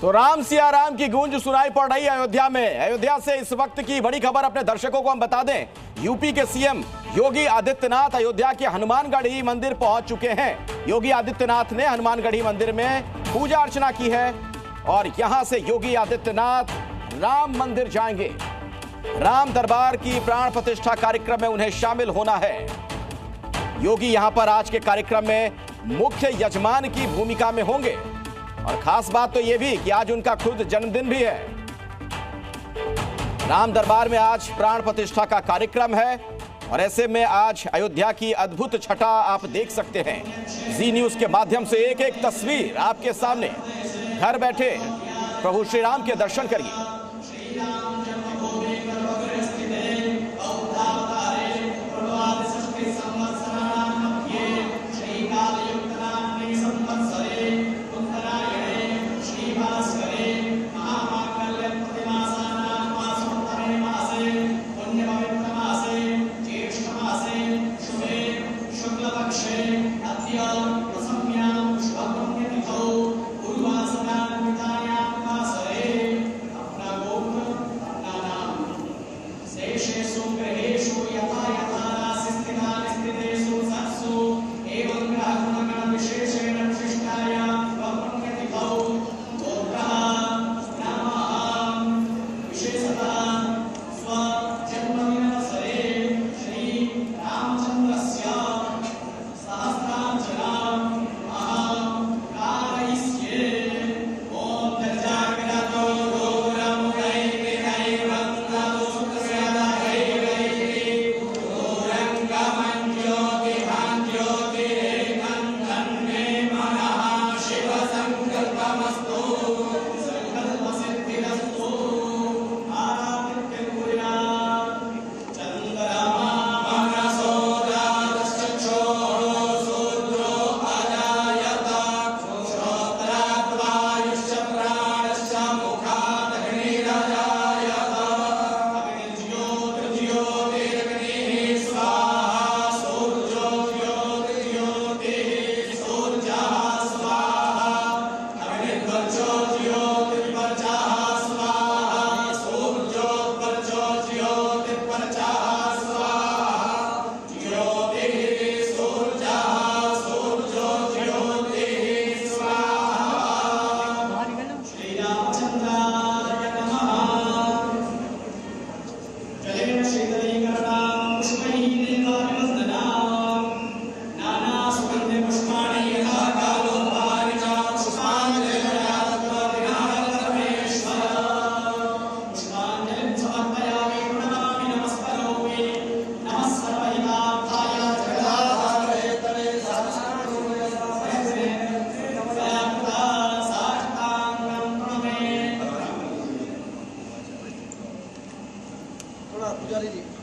तो राम सिया राम की गूंज सुनाई पड़ रही है अयोध्या में। अयोध्या से इस वक्त की बड़ी खबर अपने दर्शकों को हम बता दें। यूपी के सीएम योगी आदित्यनाथ अयोध्या के हनुमानगढ़ी मंदिर पहुंच चुके हैं। योगी आदित्यनाथ ने हनुमानगढ़ी मंदिर में पूजा अर्चना की है और यहां से योगी आदित्यनाथ राम मंदिर जाएंगे। राम दरबार की प्राण प्रतिष्ठा कार्यक्रम में उन्हें शामिल होना है। योगी यहां पर आज के कार्यक्रम में मुख्य यजमान की भूमिका में होंगे और खास बात तो यह भी कि आज उनका खुद जन्मदिन भी है। राम दरबार में आज प्राण प्रतिष्ठा का कार्यक्रम है और ऐसे में आज अयोध्या की अद्भुत छटा आप देख सकते हैं। जी न्यूज के माध्यम से एक एक तस्वीर आपके सामने। घर बैठे प्रभु श्री राम के दर्शन करिए। पुजारी जी